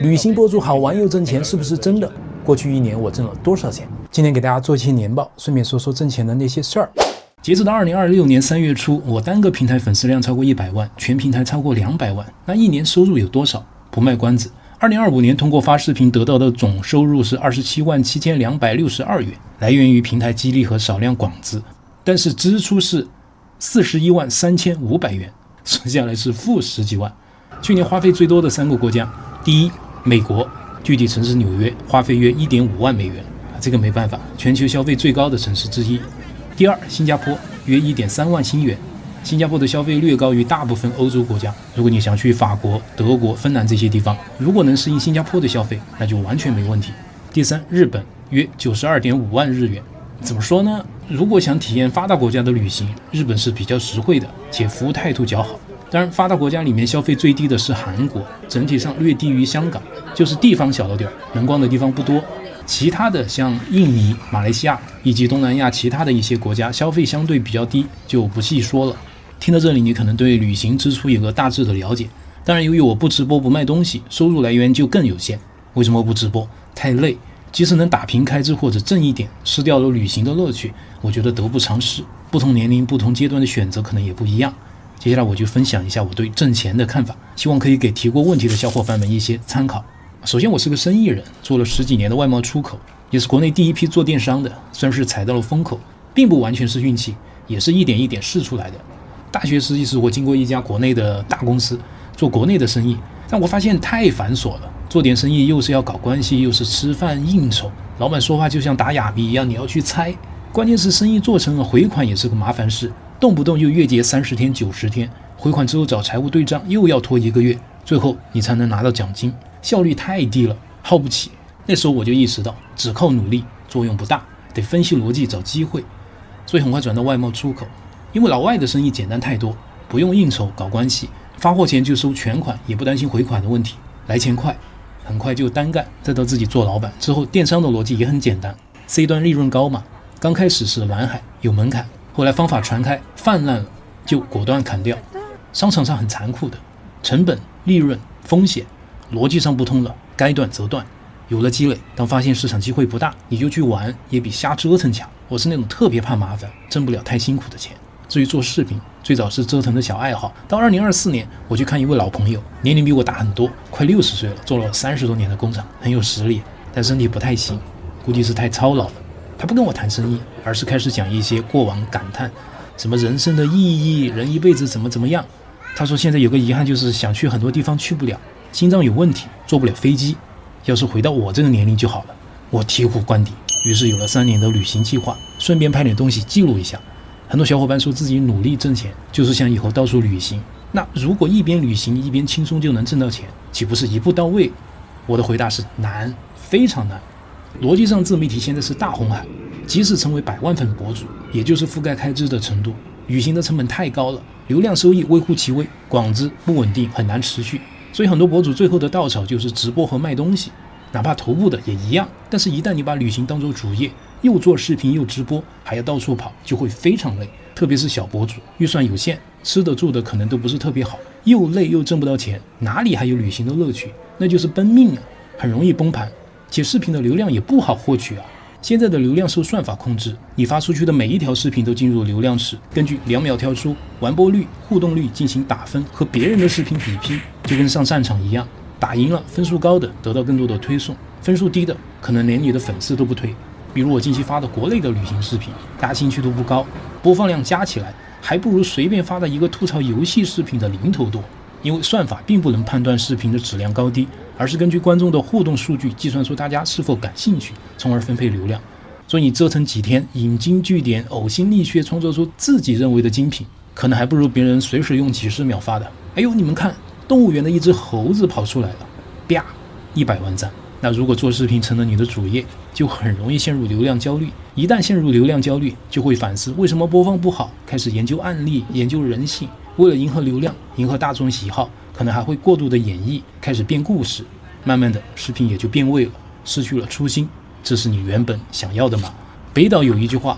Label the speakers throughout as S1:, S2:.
S1: 旅行博主好玩又挣钱，是不是真的？过去1年我挣了多少钱？今天给大家做一期年报，顺便说说挣钱的那些事儿。截止到2026年3月初，我单个平台粉丝量超过100万，全平台超过200万。那一年收入有多少？不卖关子。2025年通过发视频得到的总收入是277262元，来源于平台激励和少量广资，但是支出是413500元，算下来是负10几万。去年花费最多的3个国家，第一，美国，具体城市纽约，花费约1.5万美元，这个没办法，全球消费最高的城市之一。第二，新加坡，约1.3万新元，新加坡的消费略高于大部分欧洲国家。如果你想去法国、德国、芬兰这些地方，如果能适应新加坡的消费，那就完全没问题。第三，日本，约92.5万日元。怎么说呢？如果想体验发达国家的旅行，日本是比较实惠的，且服务态度较好。当然，发达国家里面消费最低的是韩国，整体上略低于香港，就是地方小了点，能逛的地方不多。其他的像印尼、马来西亚以及东南亚其他的一些国家，消费相对比较低，就不细说了。听到这里，你可能对旅行支出有个大致的了解。当然，由于我不直播不卖东西，收入来源就更有限。为什么不直播？太累，即使能打平开支或者挣一点，失掉了旅行的乐趣，我觉得得不偿失。不同年龄、不同阶段的选择可能也不一样。接下来我就分享一下我对挣钱的看法，希望可以给提过问题的小伙伴们一些参考。首先，我是个生意人，做了10几年的外贸出口，也是国内第一批做电商的，算是踩到了风口，并不完全是运气，也是一点一点试出来的。大学实习时，我经过一家国内的大公司做国内的生意，但我发现太繁琐了，做点生意又是要搞关系，又是吃饭应酬，老板说话就像打哑谜一样，你要去猜。关键是生意做成了，回款也是个麻烦事，动不动就月结30天、90天，回款之后找财务对账又要拖1个月，最后你才能拿到奖金，效率太低了，耗不起。那时候我就意识到，只靠努力作用不大，得分析逻辑找机会，所以很快转到外贸出口。因为老外的生意简单太多，不用应酬搞关系，发货前就收全款，也不担心回款的问题，来钱快，很快就单干，再到自己做老板之后，电商的逻辑也很简单 ，C 端利润高嘛，刚开始是蓝海有门槛，后来方法传开泛滥了，就果断砍掉。商场上很残酷的，成本、利润、风险，逻辑上不通了，该断则断。有了积累，当发现市场机会不大，你就去玩，也比瞎折腾强。我是那种特别怕麻烦，挣不了太辛苦的钱。至于做视频，最早是折腾的小爱好，到2024年，我去看一位老朋友，年龄比我大很多，快60岁了，做了30多年的工厂，很有实力，但身体不太行，估计是太操劳了。他不跟我谈生意，而是开始讲一些过往感叹，什么人生的意义，人一辈子怎么样。他说现在有个遗憾，就是想去很多地方去不了，心脏有问题，坐不了飞机。要是回到我这个年龄就好了。我醍醐灌顶，于是有了3年的旅行计划，顺便拍点东西记录一下。很多小伙伴说自己努力挣钱，就是想以后到处旅行。那如果一边旅行一边轻松就能挣到钱，岂不是一步到位？我的回答是难，非常难。逻辑上自媒体现在是大红海，即使成为100万粉博主，也就是覆盖开支的程度。旅行的成本太高了，流量收益微乎其微，广资不稳定，很难持续。所以很多博主最后的稻草就是直播和卖东西，哪怕头部的也一样。但是一旦你把旅行当作主业，又做视频又直播，还要到处跑，就会非常累。特别是小博主，预算有限，吃得住的可能都不是特别好，又累又挣不到钱，哪里还有旅行的乐趣？那就是奔命啊，很容易崩盘。且视频的流量也不好获取啊。现在的流量受算法控制，你发出去的每一条视频都进入流量池，根据2秒跳出、完播率、互动率进行打分，和别人的视频比拼，就跟上战场一样。打赢了，分数高的得到更多的推送，分数低的可能连你的粉丝都不推。比如我近期发的国内的旅行视频，大家兴趣度不高，播放量加起来还不如随便发的一个吐槽游戏视频的零头多。因为算法并不能判断视频的质量高低，而是根据观众的互动数据计算出大家是否感兴趣，从而分配流量。所以你折腾几天，引经据典，呕心沥血，创造出自己认为的精品，可能还不如别人随时用几十秒发的。哎呦，你们看，动物园的一只猴子跑出来了，啪，100万赞。那如果做视频成了你的主业，就很容易陷入流量焦虑。一旦陷入流量焦虑，就会反思为什么播放不好，开始研究案例，研究人性。为了迎合流量，迎合大众喜好，可能还会过度的演绎，开始编故事。慢慢的，视频也就变味了，失去了初心。这是你原本想要的吗？北岛有一句话，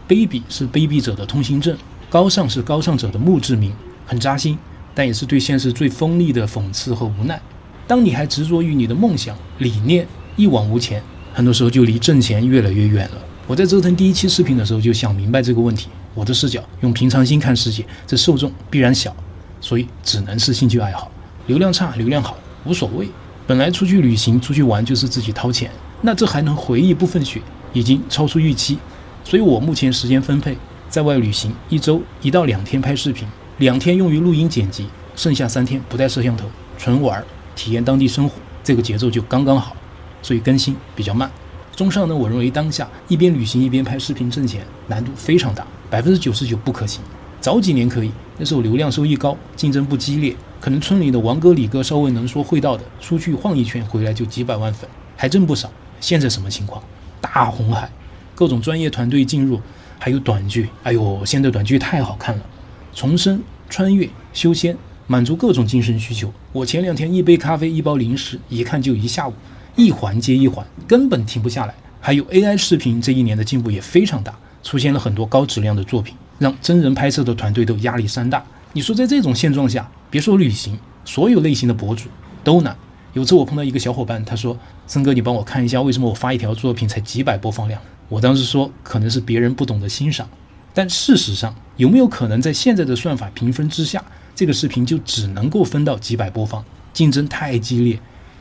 S1: 卑鄙是卑鄙者的通行证，高尚是高尚者的墓志铭，很扎心，但也是对现实最锋利的讽刺和无奈。当你还执着于你的梦想理念，一往无前，很多时候就离挣钱越来越远了。我在折腾第一期视频的时候就想明白这个问题，我的视角用平常心看世界，这受众必然小，所以只能是兴趣爱好，流量差流量好无所谓，本来出去旅行出去玩就是自己掏钱，那这还能回一部分血，已经超出预期。所以我目前时间分配，在外旅行1周1到2天拍视频，2天用于录音剪辑，剩下3天不带摄像头，纯玩体验当地生活，这个节奏就刚刚好，所以更新比较慢。综上呢，我认为当下一边旅行一边拍视频挣钱难度非常大，99%不可行。早几年可以，那时候流量收益高，竞争不激烈，可能村里的王哥李哥稍微能说会道的，出去晃一圈回来就几百万粉，还挣不少。现在什么情况？大红海，各种专业团队进入，还有短剧，哎呦，现在短剧太好看了，重生、穿越、修仙，满足各种精神需求。我前2天1杯咖啡1包零食，一看就一下午，一环接一环，根本停不下来。还有 AI 视频这1年的进步也非常大，出现了很多高质量的作品，让真人拍摄的团队都压力山大。你说在这种现状下，别说旅行，所有类型的博主都难。有次我碰到一个小伙伴，他说：森哥，你帮我看一下为什么我发一条作品才几百播放量。我当时说可能是别人不懂得欣赏，但事实上有没有可能在现在的算法评分之下，这个视频就只能够分到几百播放？竞争太激烈，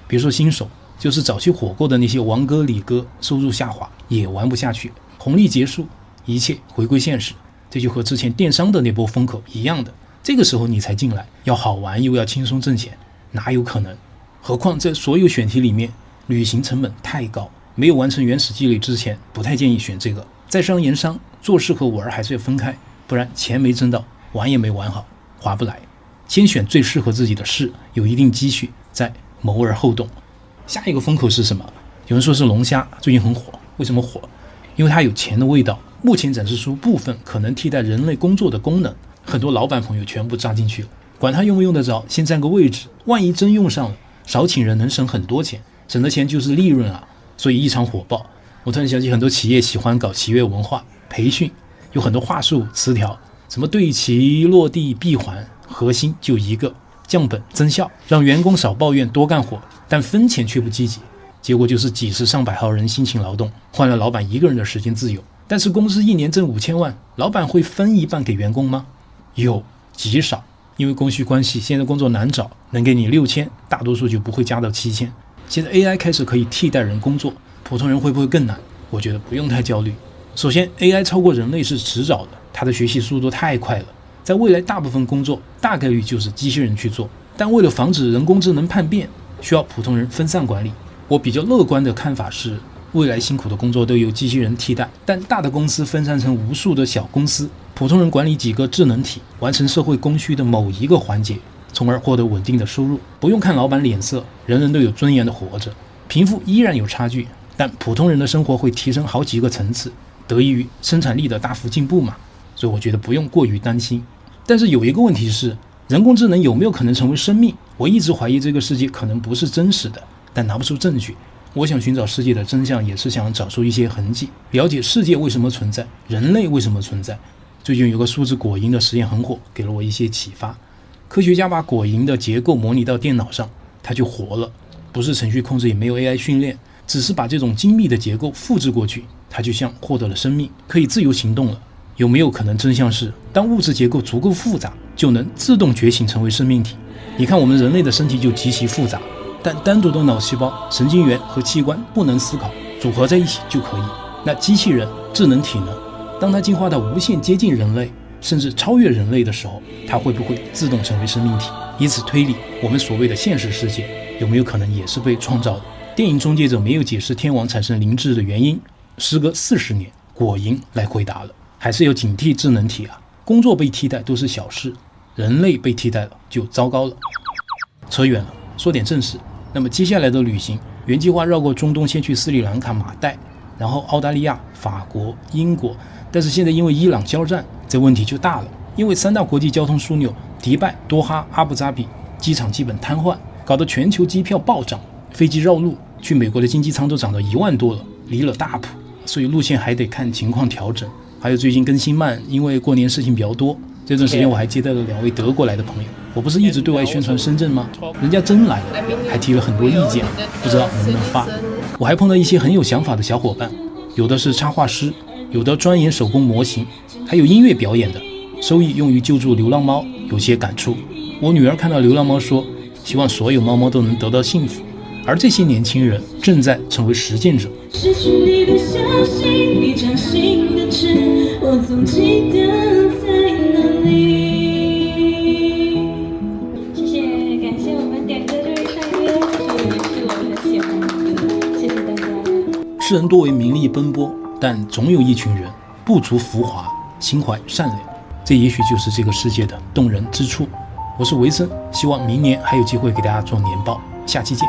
S1: 别说新手，就是早期火过的那些王哥李哥，收入下滑也玩不下去，红利结束，一切回归现实。这就和之前电商的那波风口一样的，这个时候你才进来，要好玩又要轻松挣钱，哪有可能？何况在所有选题里面，旅行成本太高，没有完成原始积累之前，不太建议选这个。在商言商，做事和玩还是要分开，不然钱没挣到，玩也没玩好，划不来。先选最适合自己的事，有一定积蓄，再谋而后动。下一个风口是什么？有人说是龙虾，最近很火。为什么火？因为它有钱的味道，目前展示出部分可能替代人类工作的功能，很多老板朋友全部扎进去了，管它用不用得着，先占个位置，万一真用上了，少请人能省很多钱，省的钱就是利润啊，所以异常火爆。我突然想起很多企业喜欢搞企业文化培训，有很多话术词条，什么对齐落地闭环，核心就一个，降本增效，让员工少抱怨多干活，但分钱却不积极，结果就是几十上百号人辛勤劳动，换了老板一个人的时间自由。但是公司1年挣5000万，老板会分一半给员工吗？有，极少。因为供需关系，现在工作难找，能给你6000，大多数就不会加到7000。现在 AI 开始可以替代人工作，普通人会不会更难？我觉得不用太焦虑。首先 AI 超过人类是迟早的，它的学习速度太快了，在未来大部分工作大概率就是机器人去做，但为了防止人工智能叛变，需要普通人分散管理。我比较乐观的看法是，未来辛苦的工作都由机器人替代，但大的公司分散成无数的小公司，普通人管理几个智能体，完成社会供需的某一个环节，从而获得稳定的收入。不用看老板脸色，人人都有尊严的活着，贫富依然有差距，但普通人的生活会提升好几个层次，得益于生产力的大幅进步嘛。所以我觉得不用过于担心。但是有一个问题是，人工智能有没有可能成为生命？我一直怀疑这个世界可能不是真实的，但拿不出证据。我想寻找世界的真相，也是想找出一些痕迹，了解世界为什么存在，人类为什么存在。最近有个树脂果蝇的实验很火，给了我一些启发。科学家把果蝇的结构模拟到电脑上，它就活了，不是程序控制，也没有 AI 训练，只是把这种精密的结构复制过去，它就像获得了生命，可以自由行动了。有没有可能真相是，当物质结构足够复杂，就能自动觉醒成为生命体？你看我们人类的身体就极其复杂，但单独的脑细胞、神经元和器官不能思考，组合在一起就可以。那机器人、智能体呢？当它进化到无限接近人类，甚至超越人类的时候，它会不会自动成为生命体？以此推理，我们所谓的现实世界有没有可能也是被创造的？电影《终结者》没有解释天王产生灵智的原因，时隔40年，果蝇来回答了。还是要警惕智能体啊！工作被替代都是小事，人类被替代了就糟糕了。扯远了，说点正事。那么接下来的旅行，原计划绕过中东，先去斯里兰卡、马代，然后澳大利亚、法国、英国。但是现在因为伊朗交战，这问题就大了。因为3大国际交通枢纽迪拜、多哈、阿布扎比机场基本瘫痪，搞得全球机票暴涨，飞机绕路去美国的经济舱都涨到1万多了，离了大谱，所以路线还得看情况调整。还有最近更新慢，因为过年事情比较多。这段时间我还接待了2位德国来的朋友，我不是一直对外宣传深圳吗？人家真来了，还提了很多意见，不知道能不能发。我还碰到一些很有想法的小伙伴，有的是插画师，有的钻研手工模型，还有音乐表演的，收益用于救助流浪猫，有些感触。我女儿看到流浪猫说，希望所有猫猫都能得到幸福，而这些年轻人正在成为实践者。失去你的消息，你掌心的痣，我总记得在哪里。谢谢，感谢我们点歌这位唱歌，这也是我很喜欢的歌，谢谢大家。世人多为名利奔波，但总有一群人不图浮华，心怀善良，这也许就是这个世界的动人之处。我是维森，希望明年还有机会给大家做年报，下期见。